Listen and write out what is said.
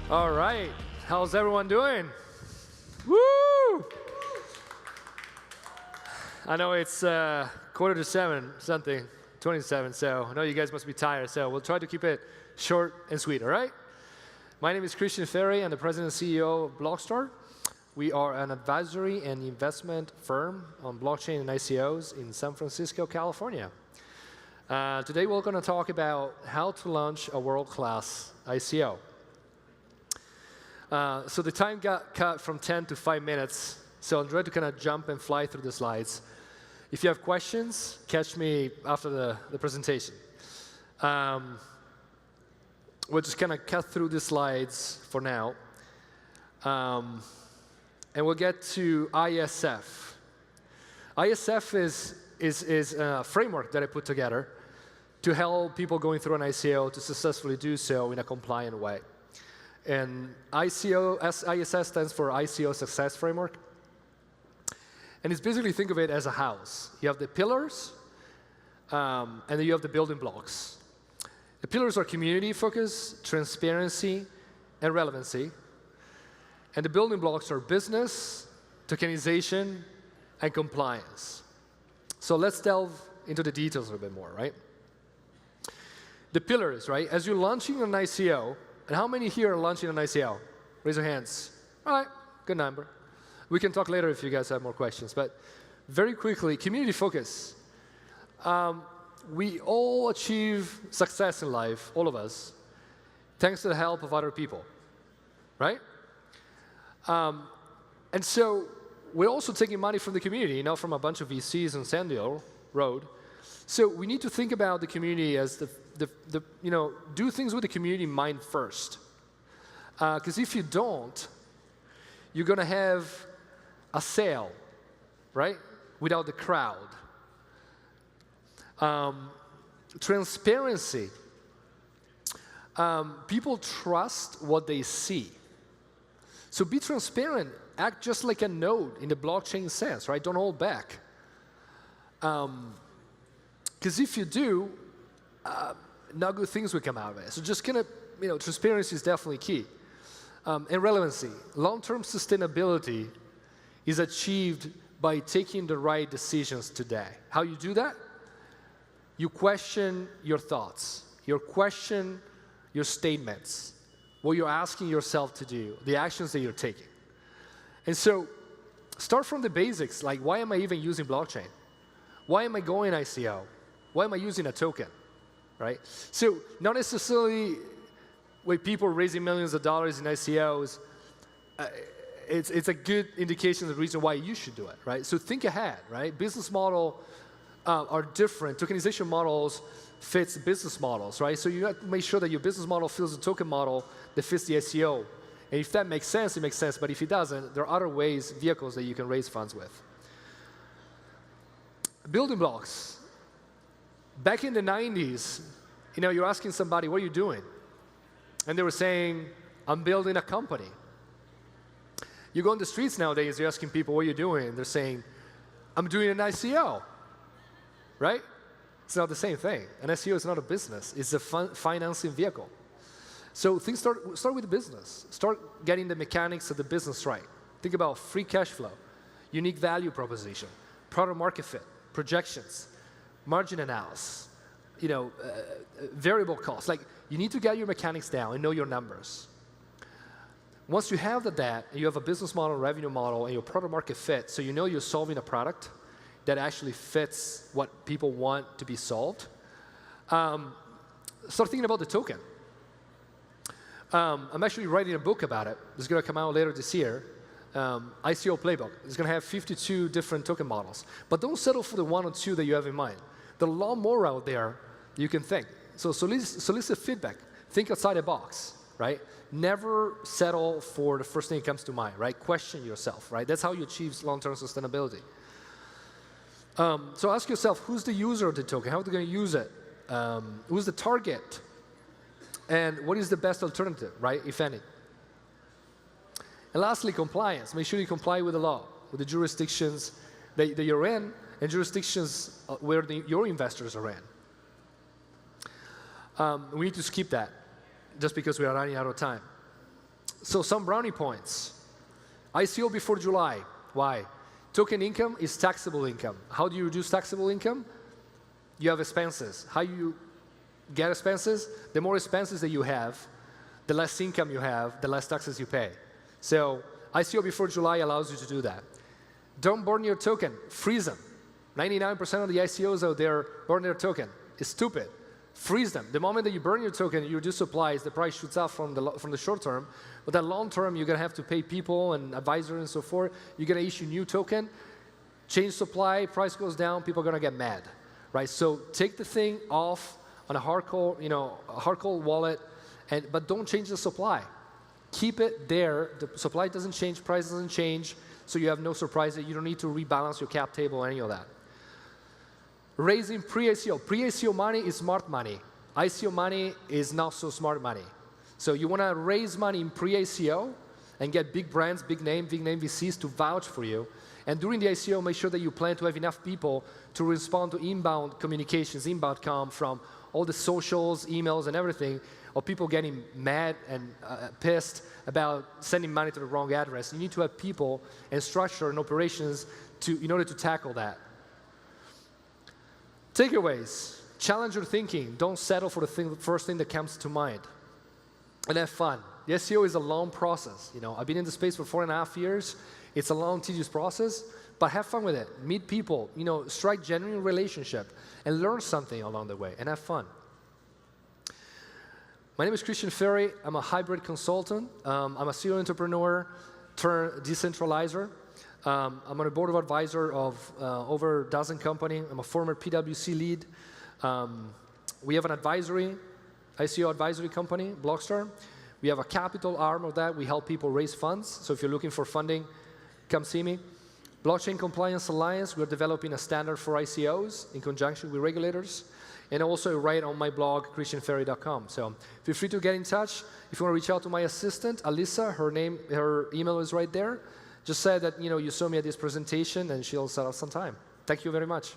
All right. How's everyone doing? Woo! I know it's 6:45, something, 27, so I know you guys must be tired, so we'll try to keep it short and sweet, all right? My name is Ferri. I'm the president and CEO of Blockstar. We are an advisory and investment firm on blockchain and ICOs in San Francisco, California. Today we're going to talk about how to launch a world-class ICO. So the time got cut from 10 to 5 minutes, so I'm ready to kind of jump and fly through the slides. If you have questions, catch me after the presentation. We'll just kind of cut through the slides for now. And we'll get to ISF. ISF is a framework that I put together to help people going through an ICO to successfully do so in a compliant way. And ISS stands for ICO Success Framework. And it's basically, think of it as a house. You have the pillars, and then you have the building blocks. The pillars are community focus, transparency, and relevancy. And the building blocks are business, tokenization, and compliance. So let's delve into the details a little bit more, right? The pillars, right? As you're launching an ICO, and how many here are launching an ICO? Raise your hands. All right, good number. We can talk later if you guys have more questions. But very quickly, community focus. We all achieve success in life, all of us, thanks to the help of other people, right? And so we're also taking money from the community, from a bunch of VCs on Sandhill Road. So we need to think about the community as do things with the community in mind first. Because if you don't, you're going to have a sale, right, without the crowd. Transparency. People trust what they see. So be transparent. Act just like a node in the blockchain sense, right? Don't hold back. Because if you do, not good things will come out of it. So just transparency is definitely key. And relevancy. Long-term sustainability is achieved by taking the right decisions today. How you do that? You question your thoughts. You question your statements, what you're asking yourself to do, the actions that you're taking. And so start from the basics, like why am I even using blockchain? Why am I going ICO? Why am I using a token, right? So not necessarily with people raising millions of dollars in ICOs, it's a good indication of the reason why you should do it, right? So think ahead, right? Business model are different. Tokenization models fits business models, right? So you have to make sure that your business model fits the token model that fits the ICO. And if that makes sense, it makes sense. But if it doesn't, there are other ways, vehicles that you can raise funds with. Building blocks. Back in the 90s, you're asking somebody, what are you doing? And they were saying, I'm building a company. You go on the streets nowadays, you're asking people, what are you doing? They're saying, I'm doing an ICO, right? It's not the same thing. An ICO is not a business. It's a financing vehicle. So things start with the business. Start getting the mechanics of the business right. Think about free cash flow, unique value proposition, product market fit, projections, margin analysis, variable costs. Like, you need to get your mechanics down and know your numbers. Once you have that, and you have a business model, revenue model, and your product market fit, so you're solving a product that actually fits what people want to be solved, start thinking about the token. I'm actually writing a book about it. It's going to come out later this year. ICO Playbook. It's going to have 52 different token models. But don't settle for the one or two that you have in mind. There are a lot more out there you can think. So solicit feedback. Think outside the box, right? Never settle for the first thing that comes to mind, right? Question yourself, right? That's how you achieve long-term sustainability. So ask yourself, who's the user of the token? How are they going to use it? Who's the target? And what is the best alternative, right, if any? And lastly, compliance. Make sure you comply with the law, with the jurisdictions that you're in, and jurisdictions where your investors are in. We need to skip that, just because we are running out of time. So some brownie points. ICO before July. Why? Token income is taxable income. How do you reduce taxable income? You have expenses. How you get expenses? The more expenses that you have, the less income you have, the less taxes you pay. So ICO before July allows you to do that. Don't burn your token. Freeze them. 99% of the ICOs out there burn their token. It's stupid. Freeze them. The moment that you burn your token, you reduce supplies, the price shoots up from the short term. But then long term, you're going to have to pay people and advisors and so forth. You're going to issue new token, change supply, price goes down, people are going to get mad, right? So take the thing off on a hardcore, a hardcore wallet, but don't change the supply. Keep it there. The supply doesn't change, price doesn't change, so you have no surprise that you don't need to rebalance your cap table or any of that. Raising pre-ICO. Pre-ICO money is smart money. ICO money is not so smart money. So you want to raise money in pre-ICO and get big brands, big name VCs to vouch for you. And during the ICO, make sure that you plan to have enough people to respond to inbound communications, inbound comm from all the socials, emails, and everything, of people getting mad and pissed about sending money to the wrong address. You need to have people and structure and operations in order to tackle that. Takeaways. Challenge your thinking. Don't settle for the first thing that comes to mind. And have fun. The SEO is a long process. I've been in the space for 4.5 years. It's a long, tedious process, but have fun with it. Meet people. Strike genuine relationship and learn something along the way and have fun. My name is Ferri. I'm a hybrid consultant. I'm a serial entrepreneur turned decentralizer. I'm on a board of advisor of over a dozen companies. I'm a former PwC lead. We have an ICO advisory company, Blockstar. We have a capital arm of that. We help people raise funds. So if you're looking for funding, come see me. Blockchain Compliance Alliance, we're developing a standard for ICOs in conjunction with regulators. And also write on my blog, christianferri.com. So feel free to get in touch. If you want to reach out to my assistant, Alyssa, her email is right there. Just say that you saw me at this presentation, and she'll set up some time. Thank you very much.